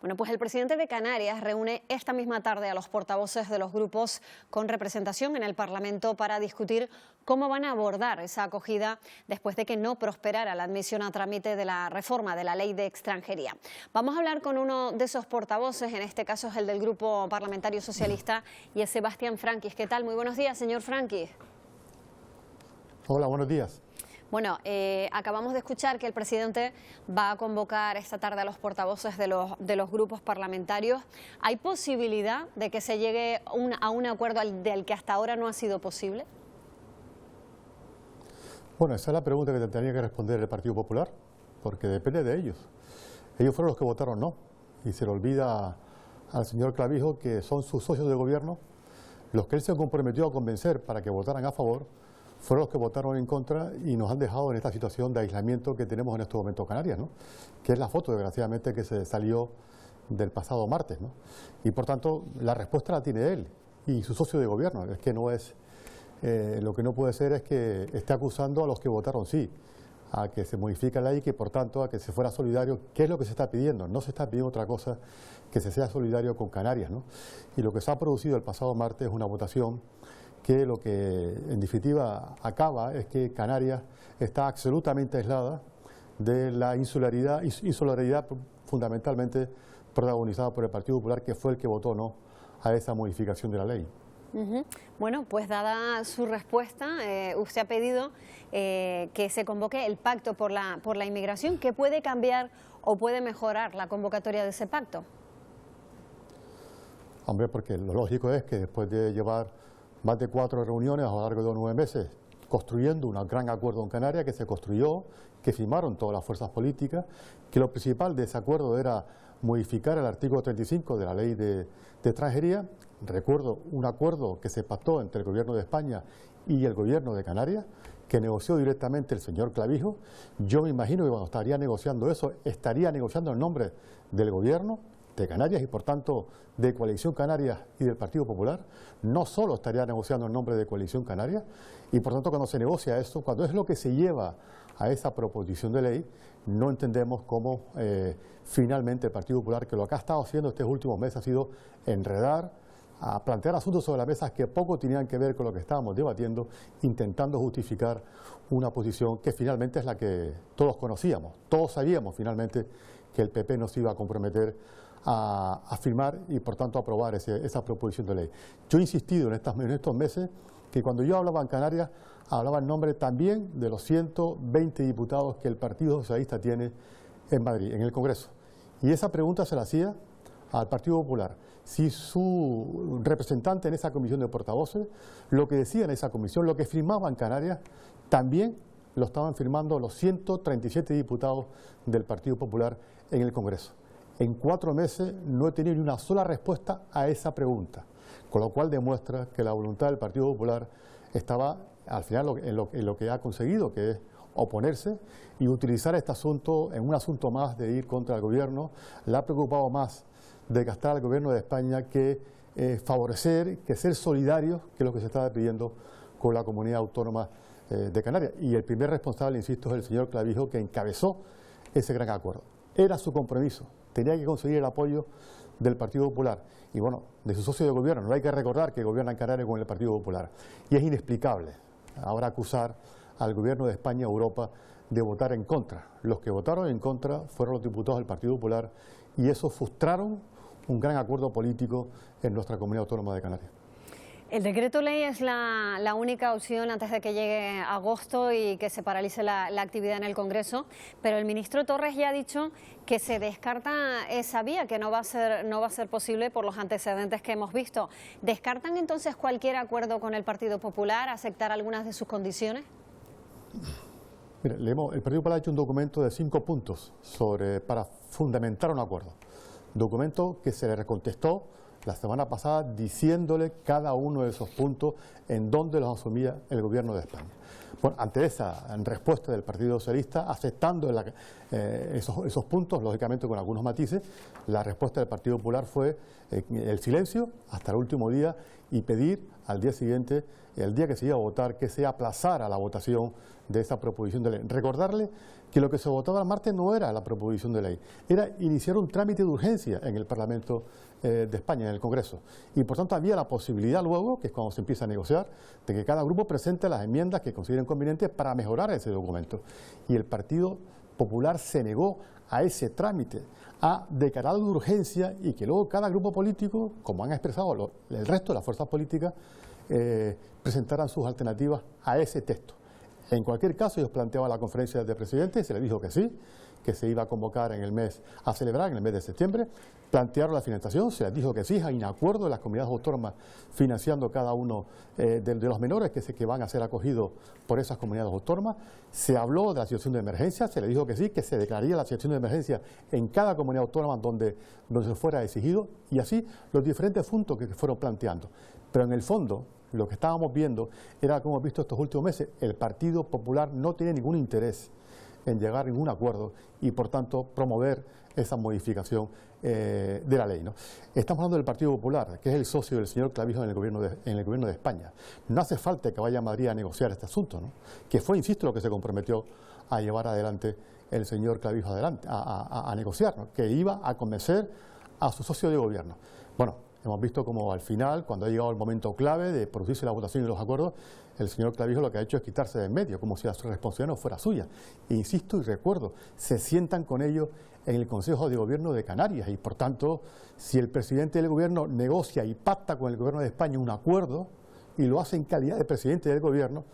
Bueno, pues el presidente de Canarias reúne esta misma tarde a los portavoces de los grupos con representación en el Parlamento para discutir cómo van a abordar esa acogida después de que no prosperara la admisión a trámite de la reforma de la Ley de Extranjería. Vamos a hablar con uno de esos portavoces, en este caso es el del Grupo Parlamentario Socialista y es Sebastián Franquis. ¿Qué tal? Muy buenos días, señor Franquis. Hola, buenos días. Bueno, acabamos de escuchar que el presidente va a convocar esta tarde a los portavoces de los grupos parlamentarios. ¿Hay posibilidad de que se llegue a un acuerdo del que hasta ahora no ha sido posible? Bueno, esa es la pregunta que tendría que responder el Partido Popular, porque depende de ellos. Ellos fueron los que votaron no, y se le olvida al señor Clavijo que son sus socios de gobierno, los que él se comprometió a convencer para que votaran a favor, fueron los que votaron en contra y nos han dejado en esta situación de aislamiento que tenemos en estos momentos Canarias, ¿no? Que es la foto, desgraciadamente, que se salió del pasado martes, ¿no? Y por tanto, la respuesta la tiene él y su socio de gobierno. Es que no es, lo que no puede ser es que esté acusando a los que votaron sí, a que se modifique la ley y que por tanto a que se fuera solidario. ¿Qué es lo que se está pidiendo? No se está pidiendo otra cosa que se sea solidario con Canarias, ¿no? Y lo que se ha producido el pasado martes es una votación que lo que en definitiva acaba es que Canarias está absolutamente aislada de la insularidad fundamentalmente protagonizada por el Partido Popular, que fue el que votó no a esa modificación de la ley. Bueno, pues dada su respuesta, usted ha pedido que se convoque el pacto por la inmigración. ¿Qué puede cambiar o puede mejorar la convocatoria de ese pacto? Hombre, porque lo lógico es que después de llevar más de 4 reuniones a lo largo de 9 meses, construyendo un gran acuerdo en Canarias que se construyó, que firmaron todas las fuerzas políticas, que lo principal de ese acuerdo era modificar el artículo 35 de la Ley de Extranjería. Recuerdo un acuerdo que se pactó entre el Gobierno de España y el Gobierno de Canarias, que negoció directamente el señor Clavijo. Yo me imagino que cuando estaría negociando eso, estaría negociando en nombre del Gobierno de Canarias y por tanto de Coalición Canarias y del Partido Popular. No solo estaría negociando en nombre de Coalición Canarias y por tanto cuando se negocia esto, cuando es lo que se lleva a esa proposición de ley, no entendemos cómo finalmente el Partido Popular, que lo que ha estado haciendo estos últimos meses ha sido enredar, a plantear asuntos sobre la mesa que poco tenían que ver con lo que estábamos debatiendo, intentando justificar una posición que finalmente es la que todos conocíamos. Todos sabíamos finalmente que el PP no se iba a comprometer a firmar y por tanto aprobar esa proposición de ley. Yo he insistido en estos meses que cuando yo hablaba en Canarias, hablaba en nombre también de los 120 diputados que el Partido Socialista tiene en Madrid, en el Congreso. Y esa pregunta se la hacía al Partido Popular. Si su representante en esa comisión de portavoces, lo que decía en esa comisión, lo que firmaba en Canarias, también lo estaban firmando los 137 diputados del Partido Popular en el Congreso. En 4 meses no he tenido ni una sola respuesta a esa pregunta, con lo cual demuestra que la voluntad del Partido Popular estaba al final en lo que ha conseguido, que es oponerse y utilizar este asunto en un asunto más de ir contra el gobierno. Le ha preocupado más de gastar al gobierno de España que favorecer, que ser solidarios, que es lo que se estaba pidiendo con la comunidad autónoma de Canarias. Y el primer responsable, insisto, es el señor Clavijo, que encabezó ese gran acuerdo. Era su compromiso, tenía que conseguir el apoyo del Partido Popular y bueno, de su socio de gobierno. No hay que recordar que gobierna en Canarias con el Partido Popular. Y es inexplicable ahora acusar al gobierno de España, Europa, de votar en contra. Los que votaron en contra fueron los diputados del Partido Popular y eso frustraron un gran acuerdo político en nuestra comunidad autónoma de Canarias. El decreto ley es la única opción antes de que llegue agosto y que se paralice la actividad en el Congreso, pero el ministro Torres ya ha dicho que se descarta esa vía, que no va a ser posible por los antecedentes que hemos visto. ¿Descartan entonces cualquier acuerdo con el Partido Popular, aceptar algunas de sus condiciones? Mire, el Partido Popular ha hecho un documento de 5 puntos para fundamentar un acuerdo. Documento que se le recontestó la semana pasada diciéndole cada uno de esos puntos en dónde los asumía el gobierno de España. Bueno, ante esa respuesta del Partido Socialista, aceptando esos puntos, lógicamente con algunos matices, la respuesta del Partido Popular fue el silencio hasta el último día y pedir al día siguiente, el día que se iba a votar, que se aplazara la votación de esa proposición de ley. Recordarle que lo que se votaba el martes no era la proposición de ley, era iniciar un trámite de urgencia en el Parlamento de España, en el Congreso. Y por tanto había la posibilidad luego, que es cuando se empieza a negociar, de que cada grupo presente las enmiendas que consideren convenientes para mejorar ese documento. Y el Partido Popular se negó a ese trámite, a declararlo de urgencia y que luego cada grupo político, como han expresado el resto de las fuerzas políticas, presentaran sus alternativas a ese texto. En cualquier caso, ellos planteaban la conferencia de presidentes, se les dijo que sí, que se iba a convocar a celebrar en el mes de septiembre. Plantearon la financiación, se les dijo que sí, hay un acuerdo de las comunidades autónomas financiando cada uno de los menores que van a ser acogidos por esas comunidades autónomas. Se habló de la situación de emergencia, se les dijo que sí, que se declararía la situación de emergencia en cada comunidad autónoma donde se fuera exigido, y así los diferentes puntos que fueron planteando. Pero en el fondo, lo que estábamos viendo era, como hemos visto estos últimos meses, el Partido Popular no tiene ningún interés en llegar a ningún acuerdo y, por tanto, promover esa modificación de la ley, ¿no? Estamos hablando del Partido Popular, que es el socio del señor Clavijo en el gobierno de España. No hace falta que vaya a Madrid a negociar este asunto, ¿no? Que fue, insisto, lo que se comprometió a llevar adelante el señor Clavijo a negociar, ¿no? Que iba a convencer a su socio de gobierno. Bueno, hemos visto como al final, cuando ha llegado el momento clave de producirse la votación y los acuerdos, el señor Clavijo lo que ha hecho es quitarse de en medio, como si la responsabilidad no fuera suya. E insisto y recuerdo, se sientan con ellos en el Consejo de Gobierno de Canarias y, por tanto, si el presidente del gobierno negocia y pacta con el gobierno de España un acuerdo y lo hace en calidad de presidente del gobierno,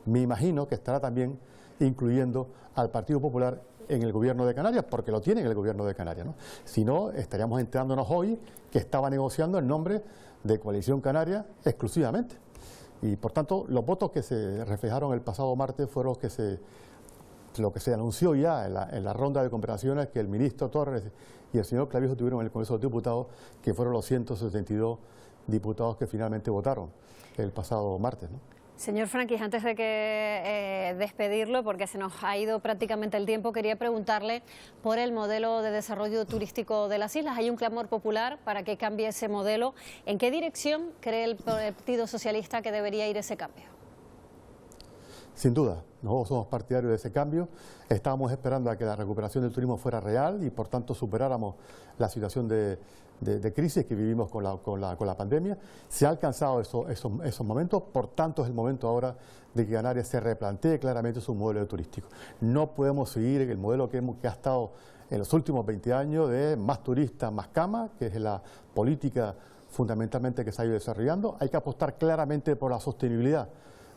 me imagino que estará también incluyendo al Partido Popular en el gobierno de Canarias, porque lo tiene en el gobierno de Canarias, ¿no? Si no, estaríamos enterándonos hoy que estaba negociando en nombre de Coalición Canaria exclusivamente. Y por tanto, los votos que se reflejaron el pasado martes fueron lo que se anunció ya en la ronda de conversaciones que el ministro Torres y el señor Clavijo tuvieron en el Congreso de los Diputados, que fueron los 172 diputados que finalmente votaron el pasado martes, ¿no? Señor Franquis, antes de despedirlo, porque se nos ha ido prácticamente el tiempo, quería preguntarle por el modelo de desarrollo turístico de las islas. Hay un clamor popular para que cambie ese modelo. ¿En qué dirección cree el Partido Socialista que debería ir ese cambio? Sin duda, nosotros somos partidarios de ese cambio. Estábamos esperando a que la recuperación del turismo fuera real y, por tanto, superáramos la situación de crisis que vivimos con la pandemia. Se ha alcanzado esos momentos, por tanto, es el momento ahora de que Canarias se replantee claramente su modelo turístico. No podemos seguir el modelo que ha estado en los últimos 20 años de más turistas, más camas, que es la política fundamentalmente que se ha ido desarrollando. Hay que apostar claramente por la sostenibilidad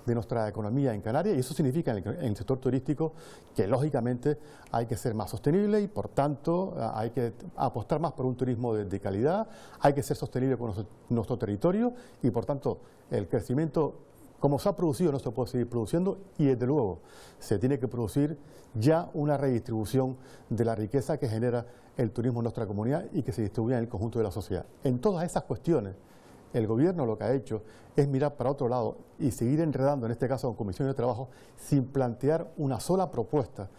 de nuestra economía en Canarias, y eso significa en el sector turístico que lógicamente hay que ser más sostenible y por tanto hay que apostar más por un turismo de calidad, hay que ser sostenible con nuestro territorio y por tanto el crecimiento como se ha producido no se puede seguir produciendo y desde luego se tiene que producir ya una redistribución de la riqueza que genera el turismo en nuestra comunidad y que se distribuya en el conjunto de la sociedad. En todas esas cuestiones el gobierno lo que ha hecho es mirar para otro lado y seguir enredando, en este caso con comisiones de trabajo, sin plantear una sola propuesta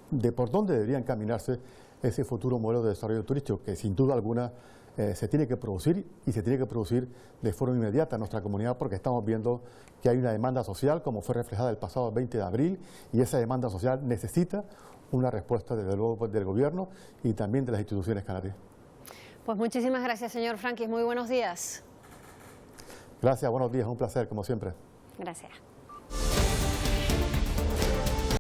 de por dónde debería encaminarse ese futuro modelo de desarrollo turístico, que sin duda alguna se tiene que producir y se tiene que producir de forma inmediata en nuestra comunidad, porque estamos viendo que hay una demanda social, como fue reflejada el pasado 20 de abril, y esa demanda social necesita una respuesta, desde luego, del gobierno y también de las instituciones canarias. Pues muchísimas gracias, señor Franquis. Muy buenos días. Gracias, buenos días, un placer, como siempre. Gracias.